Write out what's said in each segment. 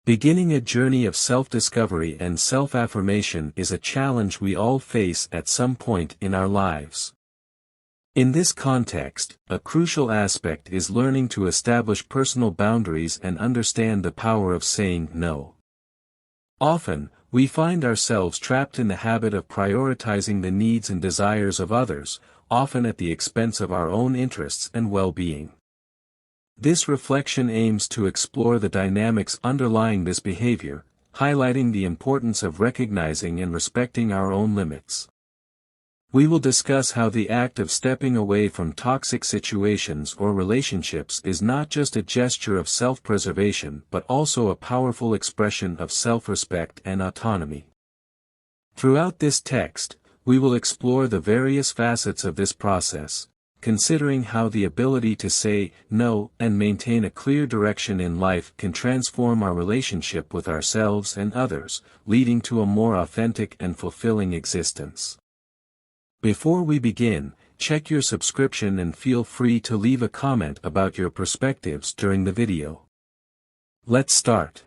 Beginning a journey of self-discovery and self-affirmation is a challenge we all face at some point in our lives. In this context, a crucial aspect is learning to establish personal boundaries and understand the power of saying no. Often, we find ourselves trapped in the habit of prioritizing the needs and desires of others, often at the expense of our own interests and well-being. This reflection aims to explore the dynamics underlying this behavior, highlighting the importance of recognizing and respecting our own limits. We will discuss how the act of stepping away from toxic situations or relationships is not just a gesture of self-preservation but also a powerful expression of self-respect and autonomy. Throughout this text, we will explore the various facets of this process, considering how the ability to say no and maintain a clear direction in life can transform our relationship with ourselves and others, leading to a more authentic and fulfilling existence. Before we begin, check your subscription and feel free to leave a comment about your perspectives during the video. Let's start.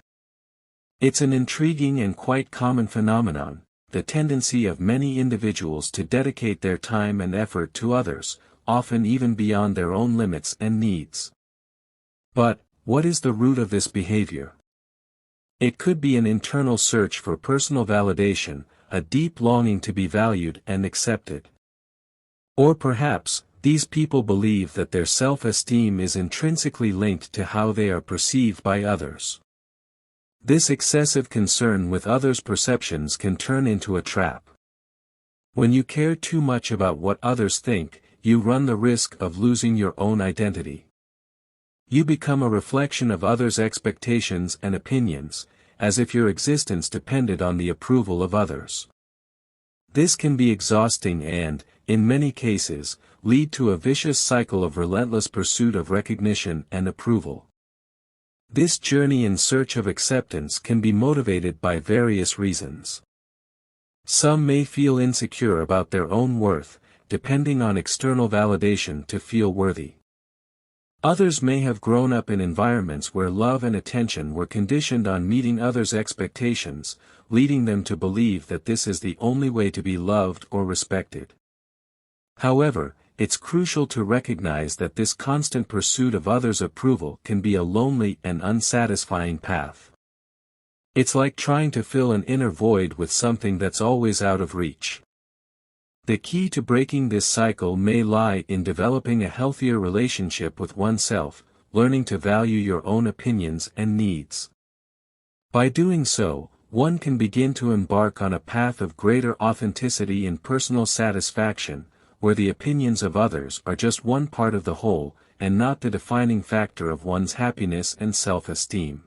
It's an intriguing and quite common phenomenon, the tendency of many individuals to dedicate their time and effort to others, often even beyond their own limits and needs. But, what is the root of this behavior? It could be an internal search for personal validation, a deep longing to be valued and accepted. Or perhaps, these people believe that their self-esteem is intrinsically linked to how they are perceived by others. This excessive concern with others' perceptions can turn into a trap. When you care too much about what others think, you run the risk of losing your own identity. You become a reflection of others' expectations and opinions, as if your existence depended on the approval of others. This can be exhausting and, in many cases, lead to a vicious cycle of relentless pursuit of recognition and approval. This journey in search of acceptance can be motivated by various reasons. Some may feel insecure about their own worth, depending on external validation to feel worthy. Others may have grown up in environments where love and attention were conditioned on meeting others' expectations, leading them to believe that this is the only way to be loved or respected. However, it's crucial to recognize that this constant pursuit of others' approval can be a lonely and unsatisfying path. It's like trying to fill an inner void with something that's always out of reach. The key to breaking this cycle may lie in developing a healthier relationship with oneself, learning to value your own opinions and needs. By doing so, one can begin to embark on a path of greater authenticity and personal satisfaction, where the opinions of others are just one part of the whole, and not the defining factor of one's happiness and self-esteem.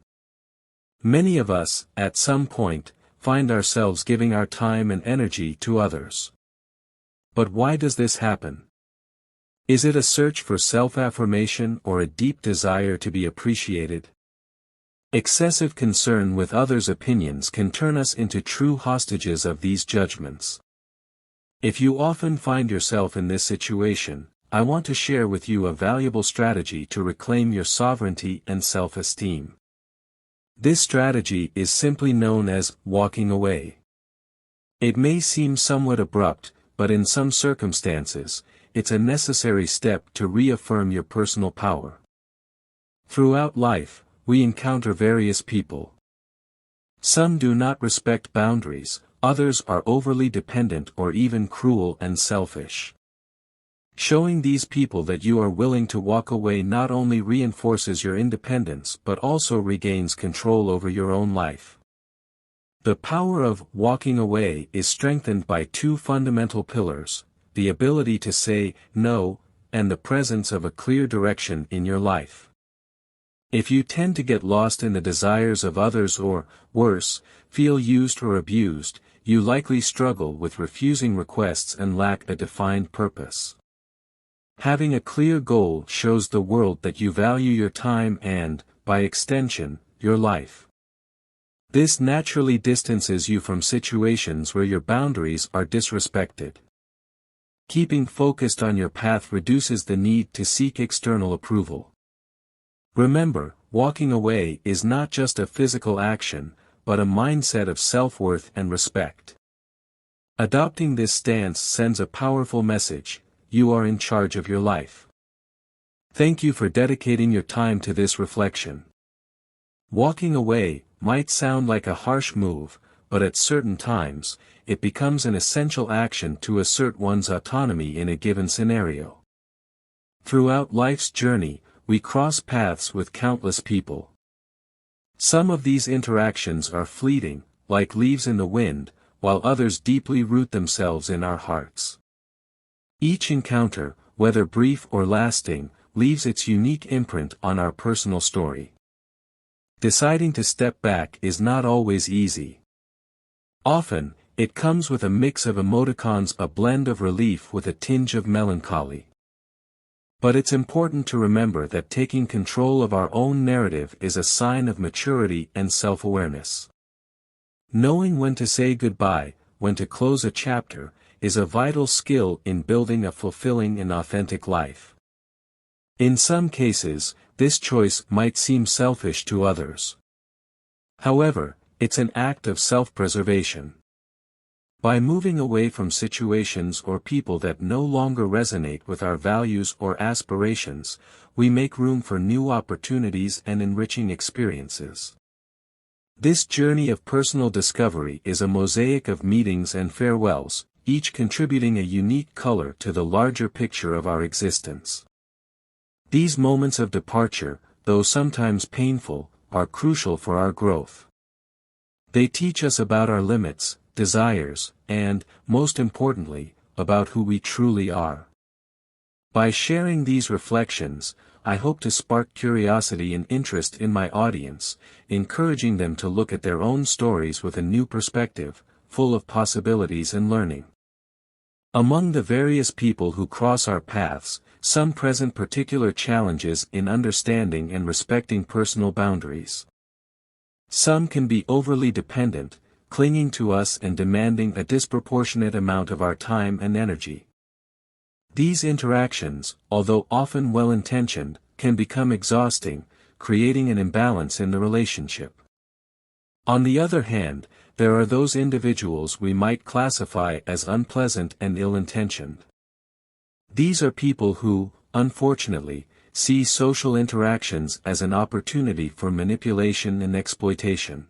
Many of us, at some point, find ourselves giving our time and energy to others. But why does this happen? Is it a search for self-affirmation or a deep desire to be appreciated? Excessive concern with others' opinions can turn us into true hostages of these judgments. If you often find yourself in this situation, I want to share with you a valuable strategy to reclaim your sovereignty and self-esteem. This strategy is simply known as walking away. It may seem somewhat abrupt, but in some circumstances, it's a necessary step to reaffirm your personal power. Throughout life, we encounter various people. Some do not respect boundaries, others are overly dependent or even cruel and selfish. Showing these people that you are willing to walk away not only reinforces your independence but also regains control over your own life. The power of walking away is strengthened by two fundamental pillars: the ability to say no, and the presence of a clear direction in your life. If you tend to get lost in the desires of others or, worse, feel used or abused, you likely struggle with refusing requests and lack a defined purpose. Having a clear goal shows the world that you value your time and, by extension, your life. This naturally distances you from situations where your boundaries are disrespected. Keeping focused on your path reduces the need to seek external approval. Remember, walking away is not just a physical action, but a mindset of self-worth and respect. Adopting this stance sends a powerful message: you are in charge of your life. Thank you for dedicating your time to this reflection. Walking away might sound like a harsh move, but at certain times, it becomes an essential action to assert one's autonomy in a given scenario. Throughout life's journey, we cross paths with countless people. Some of these interactions are fleeting, like leaves in the wind, while others deeply root themselves in our hearts. Each encounter, whether brief or lasting, leaves its unique imprint on our personal story. Deciding to step back is not always easy. Often, it comes with a mix of emoticons, a blend of relief with a tinge of melancholy. But it's important to remember that taking control of our own narrative is a sign of maturity and self-awareness. Knowing when to say goodbye, when to close a chapter, is a vital skill in building a fulfilling and authentic life. In some cases, this choice might seem selfish to others. However, it's an act of self-preservation. By moving away from situations or people that no longer resonate with our values or aspirations, we make room for new opportunities and enriching experiences. This journey of personal discovery is a mosaic of meetings and farewells, each contributing a unique color to the larger picture of our existence. These moments of departure, though sometimes painful, are crucial for our growth. They teach us about our limits, desires, and, most importantly, about who we truly are. By sharing these reflections, I hope to spark curiosity and interest in my audience, encouraging them to look at their own stories with a new perspective, full of possibilities and learning. Among the various people who cross our paths, some present particular challenges in understanding and respecting personal boundaries. Some can be overly dependent, clinging to us and demanding a disproportionate amount of our time and energy. These interactions, although often well-intentioned, can become exhausting, creating an imbalance in the relationship. On the other hand, there are those individuals we might classify as unpleasant and ill-intentioned. These are people who, unfortunately, see social interactions as an opportunity for manipulation and exploitation.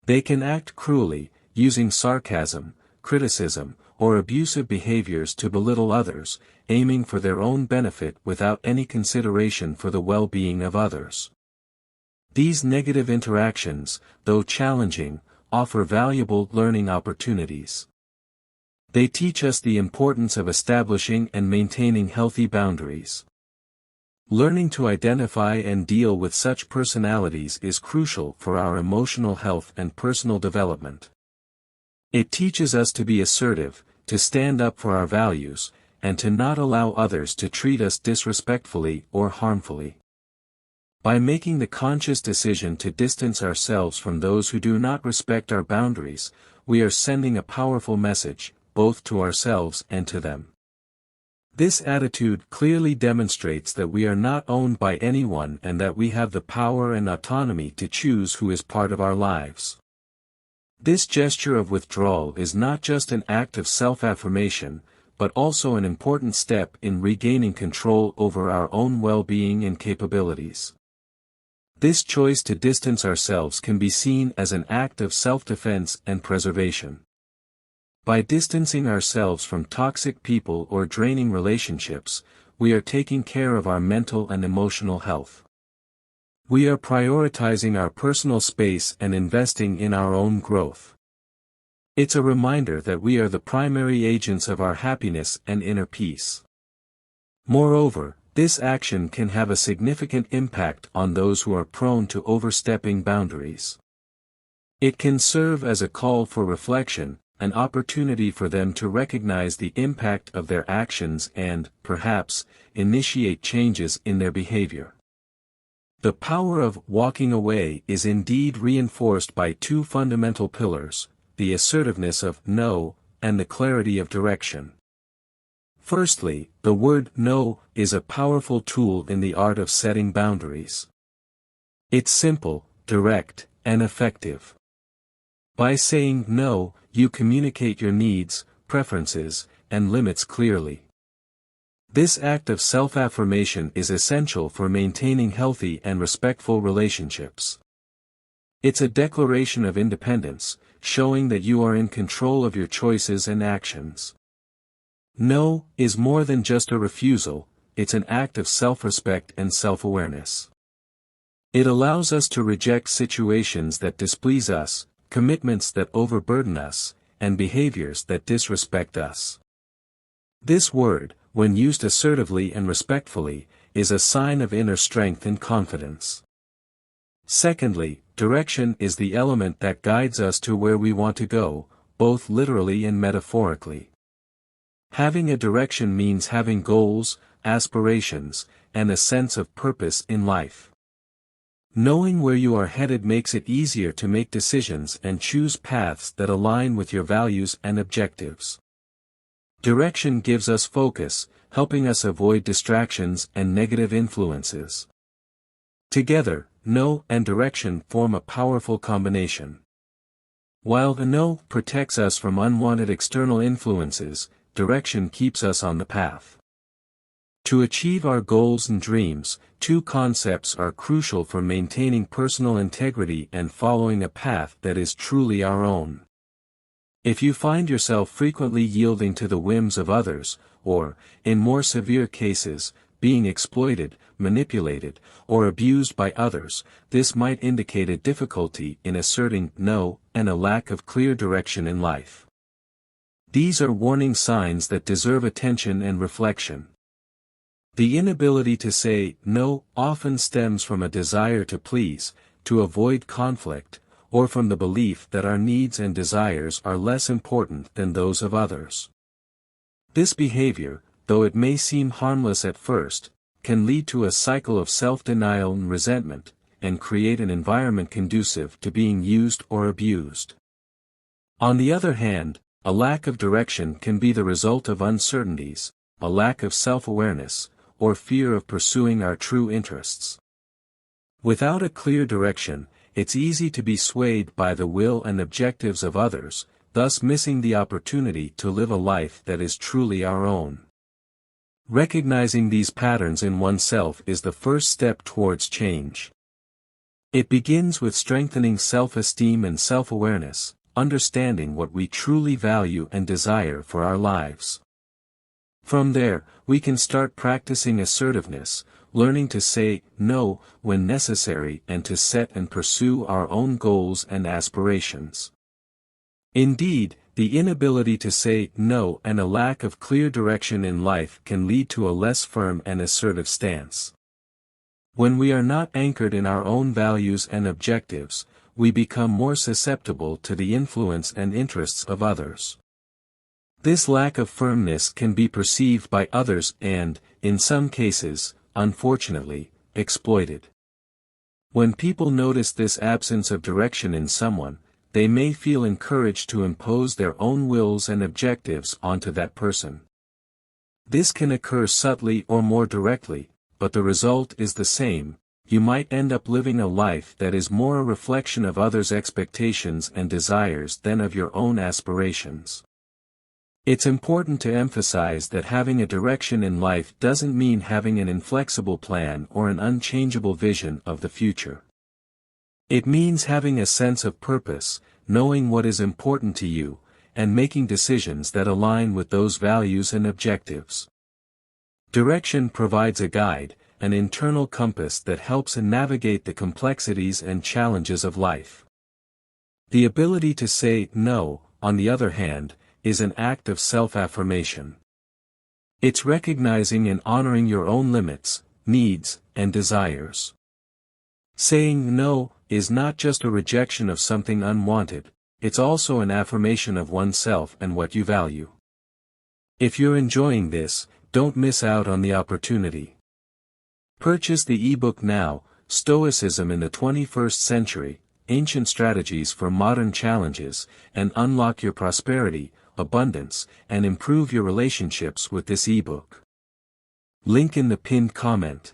They can act cruelly, using sarcasm, criticism, or abusive behaviors to belittle others, aiming for their own benefit without any consideration for the well-being of others. These negative interactions, though challenging, offer valuable learning opportunities. They teach us the importance of establishing and maintaining healthy boundaries. Learning to identify and deal with such personalities is crucial for our emotional health and personal development. It teaches us to be assertive, to stand up for our values, and to not allow others to treat us disrespectfully or harmfully. By making the conscious decision to distance ourselves from those who do not respect our boundaries, we are sending a powerful message, both to ourselves and to them. This attitude clearly demonstrates that we are not owned by anyone and that we have the power and autonomy to choose who is part of our lives. This gesture of withdrawal is not just an act of self-affirmation, but also an important step in regaining control over our own well-being and capabilities. This choice to distance ourselves can be seen as an act of self-defense and preservation. By distancing ourselves from toxic people or draining relationships, we are taking care of our mental and emotional health. We are prioritizing our personal space and investing in our own growth. It's a reminder that we are the primary agents of our happiness and inner peace. Moreover, this action can have a significant impact on those who are prone to overstepping boundaries. It can serve as a call for reflection, an opportunity for them to recognize the impact of their actions and, perhaps, initiate changes in their behavior. The power of walking away is indeed reinforced by two fundamental pillars, the assertiveness of no, and the clarity of direction. Firstly, the word no is a powerful tool in the art of setting boundaries. It's simple, direct, and effective. By saying no, you communicate your needs, preferences, and limits clearly. This act of self-affirmation is essential for maintaining healthy and respectful relationships. It's a declaration of independence, showing that you are in control of your choices and actions. No is more than just a refusal, it's an act of self-respect and self-awareness. It allows us to reject situations that displease us, commitments that overburden us, and behaviors that disrespect us. This word, when used assertively and respectfully, is a sign of inner strength and confidence. Secondly, direction is the element that guides us to where we want to go, both literally and metaphorically. Having a direction means having goals, aspirations, and a sense of purpose in life. Knowing where you are headed makes it easier to make decisions and choose paths that align with your values and objectives. Direction gives us focus, helping us avoid distractions and negative influences. Together, no and direction form a powerful combination. While the no protects us from unwanted external influences, direction keeps us on the path. To achieve our goals and dreams, two concepts are crucial for maintaining personal integrity and following a path that is truly our own. If you find yourself frequently yielding to the whims of others, or, in more severe cases, being exploited, manipulated, or abused by others, this might indicate a difficulty in asserting no and a lack of clear direction in life. These are warning signs that deserve attention and reflection. The inability to say no often stems from a desire to please, to avoid conflict, or from the belief that our needs and desires are less important than those of others. This behavior, though it may seem harmless at first, can lead to a cycle of self-denial and resentment, and create an environment conducive to being used or abused. On the other hand, a lack of direction can be the result of uncertainties, a lack of self-awareness, or fear of pursuing our true interests. Without a clear direction, it's easy to be swayed by the will and objectives of others, thus missing the opportunity to live a life that is truly our own. Recognizing these patterns in oneself is the first step towards change. It begins with strengthening self-esteem and self-awareness, understanding what we truly value and desire for our lives. From there, we can start practicing assertiveness, learning to say no when necessary and to set and pursue our own goals and aspirations. Indeed, the inability to say no and a lack of clear direction in life can lead to a less firm and assertive stance. When we are not anchored in our own values and objectives, we become more susceptible to the influence and interests of others. This lack of firmness can be perceived by others and, in some cases, unfortunately, exploited. When people notice this absence of direction in someone, they may feel encouraged to impose their own wills and objectives onto that person. This can occur subtly or more directly, but the result is the same. You might end up living a life that is more a reflection of others' expectations and desires than of your own aspirations. It's important to emphasize that having a direction in life doesn't mean having an inflexible plan or an unchangeable vision of the future. It means having a sense of purpose, knowing what is important to you, and making decisions that align with those values and objectives. Direction provides a guide, an internal compass that helps navigate the complexities and challenges of life. The ability to say no, on the other hand, is an act of self-affirmation. It's recognizing and honoring your own limits, needs, and desires. Saying no is not just a rejection of something unwanted, it's also an affirmation of oneself and what you value. If you're enjoying this, don't miss out on the opportunity. Purchase the ebook now, Stoicism in the 21st Century, Ancient Strategies for Modern Challenges, and Unlock Your Prosperity, abundance, and improve your relationships with this ebook. Link in the pinned comment.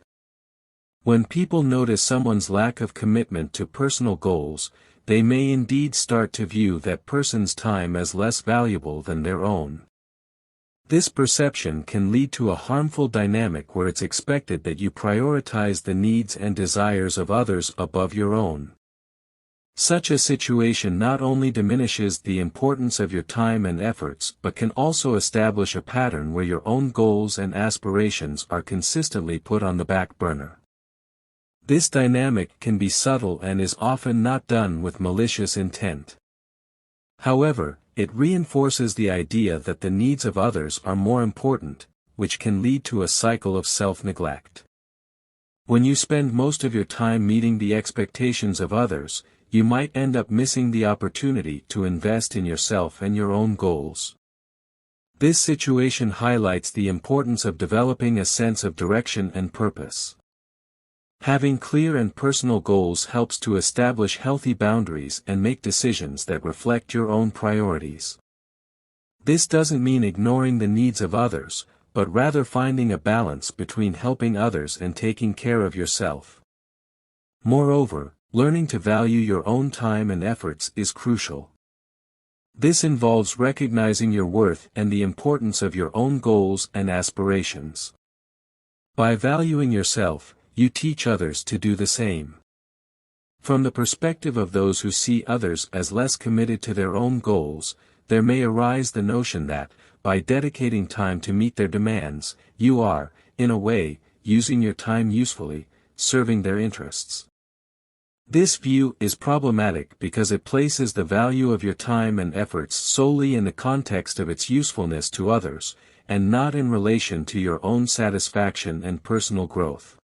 When people notice someone's lack of commitment to personal goals, they may indeed start to view that person's time as less valuable than their own. This perception can lead to a harmful dynamic where it's expected that you prioritize the needs and desires of others above your own. Such a situation not only diminishes the importance of your time and efforts but can also establish a pattern where your own goals and aspirations are consistently put on the back burner. This dynamic can be subtle and is often not done with malicious intent. However, it reinforces the idea that the needs of others are more important, which can lead to a cycle of self-neglect. When you spend most of your time meeting the expectations of others, you might end up missing the opportunity to invest in yourself and your own goals. This situation highlights the importance of developing a sense of direction and purpose. Having clear and personal goals helps to establish healthy boundaries and make decisions that reflect your own priorities. This doesn't mean ignoring the needs of others, but rather finding a balance between helping others and taking care of yourself. Moreover, learning to value your own time and efforts is crucial. This involves recognizing your worth and the importance of your own goals and aspirations. By valuing yourself, you teach others to do the same. From the perspective of those who see others as less committed to their own goals, there may arise the notion that, by dedicating time to meet their demands, you are, in a way, using your time usefully, serving their interests. This view is problematic because it places the value of your time and efforts solely in the context of its usefulness to others, and not in relation to your own satisfaction and personal growth.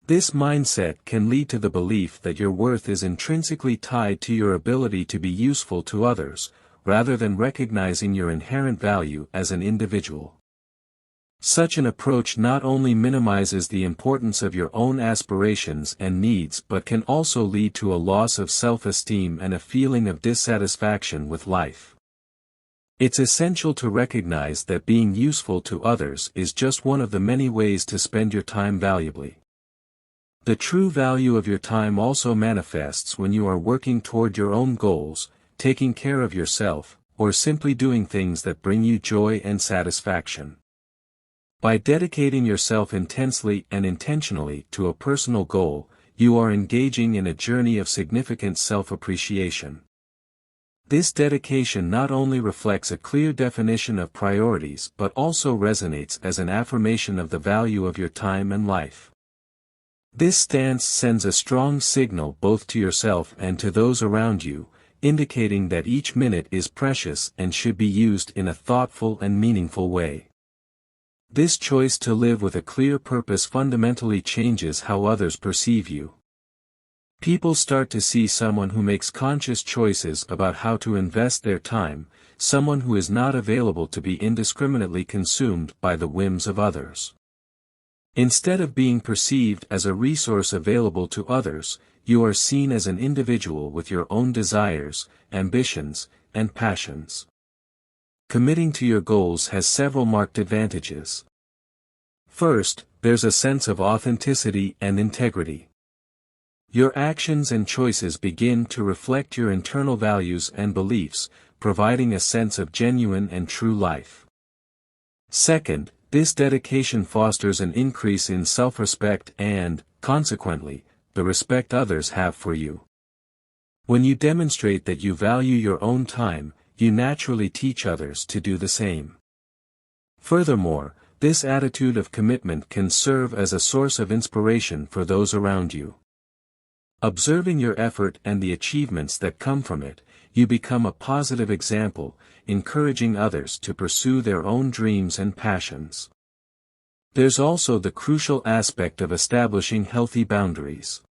This mindset can lead to the belief that your worth is intrinsically tied to your ability to be useful to others, rather than recognizing your inherent value as an individual. Such an approach not only minimizes the importance of your own aspirations and needs but can also lead to a loss of self-esteem and a feeling of dissatisfaction with life. It's essential to recognize that being useful to others is just one of the many ways to spend your time valuably. The true value of your time also manifests when you are working toward your own goals, taking care of yourself, or simply doing things that bring you joy and satisfaction. By dedicating yourself intensely and intentionally to a personal goal, you are engaging in a journey of significant self-appreciation. This dedication not only reflects a clear definition of priorities but also resonates as an affirmation of the value of your time and life. This stance sends a strong signal both to yourself and to those around you, indicating that each minute is precious and should be used in a thoughtful and meaningful way. This choice to live with a clear purpose fundamentally changes how others perceive you. People start to see someone who makes conscious choices about how to invest their time, someone who is not available to be indiscriminately consumed by the whims of others. Instead of being perceived as a resource available to others, you are seen as an individual with your own desires, ambitions, and passions. Committing to your goals has several marked advantages. First, there's a sense of authenticity and integrity. Your actions and choices begin to reflect your internal values and beliefs, providing a sense of genuine and true life. Second, this dedication fosters an increase in self-respect and, consequently, the respect others have for you. When you demonstrate that you value your own time, you naturally teach others to do the same. Furthermore, this attitude of commitment can serve as a source of inspiration for those around you. Observing your effort and the achievements that come from it, you become a positive example, encouraging others to pursue their own dreams and passions. There's also the crucial aspect of establishing healthy boundaries.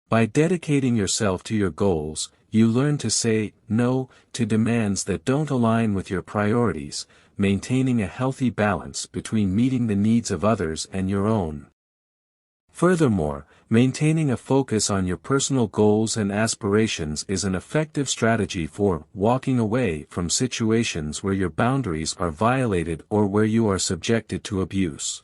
By dedicating yourself to your goals, you learn to say no to demands that don't align with your priorities, maintaining a healthy balance between meeting the needs of others and your own. Furthermore, Maintaining a focus on your personal goals and aspirations is an effective strategy for walking away from situations where your boundaries are violated or where you are subjected to abuse.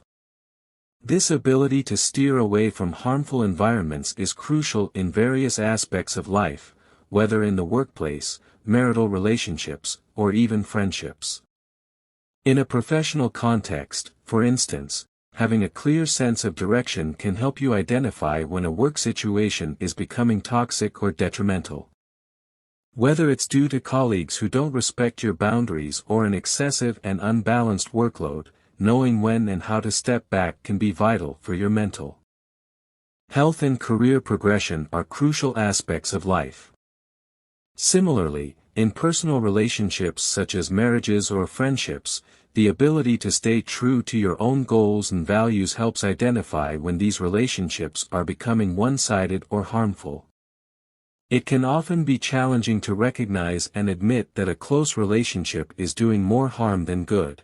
This ability to steer away from harmful environments is crucial in various aspects of life, whether in the workplace, marital relationships, or even friendships. In a professional context, for instance, having a clear sense of direction can help you identify when a work situation is becoming toxic or detrimental. Whether it's due to colleagues who don't respect your boundaries or an excessive and unbalanced workload, knowing when and how to step back can be vital for your mental health and career progression are crucial aspects of life. Similarly, in personal relationships such as marriages or friendships, the ability to stay true to your own goals and values helps identify when these relationships are becoming one-sided or harmful. It can often be challenging to recognize and admit that a close relationship is doing more harm than good.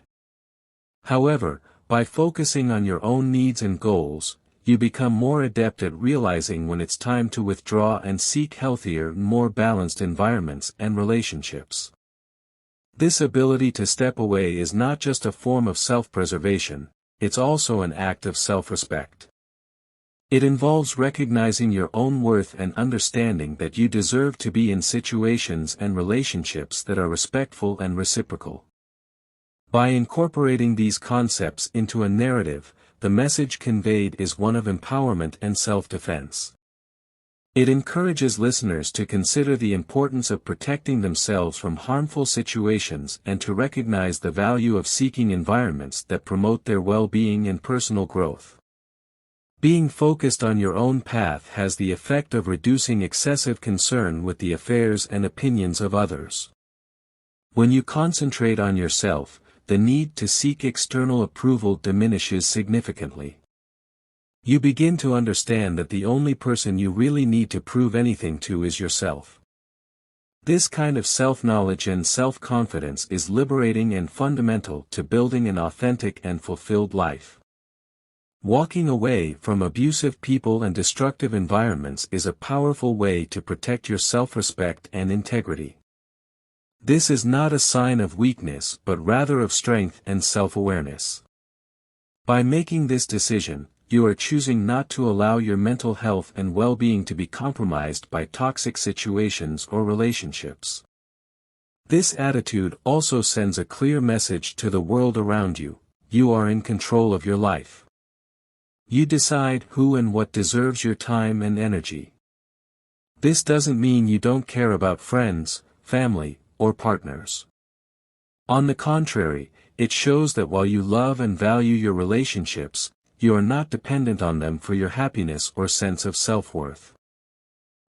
However, by focusing on your own needs and goals, you become more adept at realizing when it's time to withdraw and seek healthier, more balanced environments and relationships. This ability to step away is not just a form of self-preservation, it's also an act of self-respect. It involves recognizing your own worth and understanding that you deserve to be in situations and relationships that are respectful and reciprocal. By incorporating these concepts into a narrative, the message conveyed is one of empowerment and self-defense. It encourages listeners to consider the importance of protecting themselves from harmful situations and to recognize the value of seeking environments that promote their well-being and personal growth. Being focused on your own path has the effect of reducing excessive concern with the affairs and opinions of others. When you concentrate on yourself, the need to seek external approval diminishes significantly. You begin to understand that the only person you really need to prove anything to is yourself. This kind of self-knowledge and self-confidence is liberating and fundamental to building an authentic and fulfilled life. Walking away from abusive people and destructive environments is a powerful way to protect your self-respect and integrity. This is not a sign of weakness but rather of strength and self-awareness. By making this decision, you are choosing not to allow your mental health and well-being to be compromised by toxic situations or relationships. This attitude also sends a clear message to the world around you: you are in control of your life. You decide who and what deserves your time and energy. This doesn't mean you don't care about friends, family, or partners. On the contrary, it shows that while you love and value your relationships, you are not dependent on them for your happiness or sense of self-worth.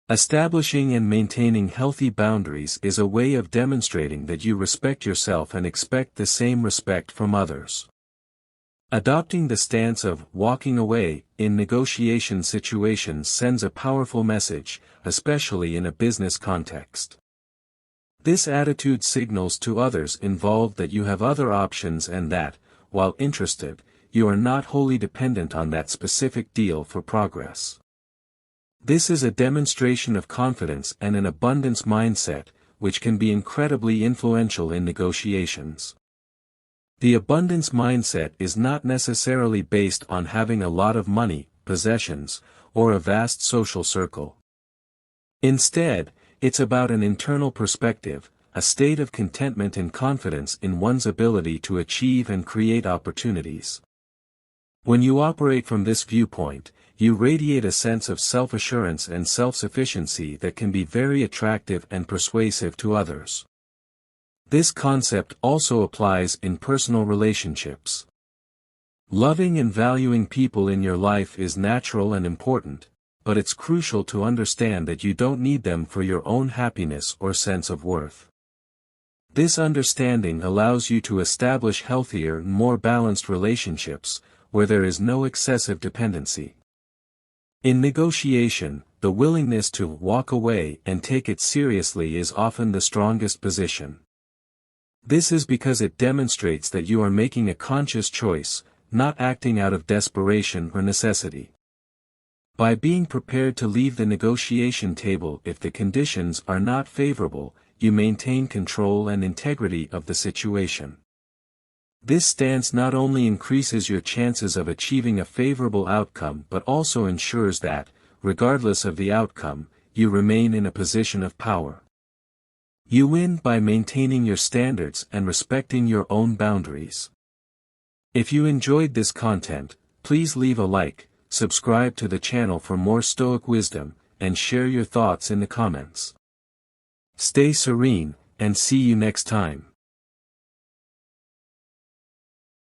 Establishing and maintaining healthy boundaries is a way of demonstrating that you respect yourself and expect the same respect from others. Adopting the stance of walking away in negotiation situations sends a powerful message, especially in a business context. This attitude signals to others involved that you have other options and that, while interested, you are not wholly dependent on that specific deal for progress. This is a demonstration of confidence and an abundance mindset, which can be incredibly influential in negotiations. The abundance mindset is not necessarily based on having a lot of money, possessions, or a vast social circle. Instead, it's about an internal perspective, a state of contentment and confidence in one's ability to achieve and create opportunities. When you operate from this viewpoint, you radiate a sense of self-assurance and self-sufficiency that can be very attractive and persuasive to others. This concept also applies in personal relationships. Loving and valuing people in your life is natural and important, but it's crucial to understand that you don't need them for your own happiness or sense of worth. This understanding allows you to establish healthier and more balanced relationships, where there is no excessive dependency. In negotiation, the willingness to walk away and take it seriously is often the strongest position. This is because it demonstrates that you are making a conscious choice, not acting out of desperation or necessity. By being prepared to leave the negotiation table if the conditions are not favorable, you maintain control and integrity of the situation. This stance not only increases your chances of achieving a favorable outcome but also ensures that, regardless of the outcome, you remain in a position of power. You win by maintaining your standards and respecting your own boundaries. If you enjoyed this content, please leave a like, subscribe to the channel for more Stoic wisdom, and share your thoughts in the comments. Stay serene, and see you next time.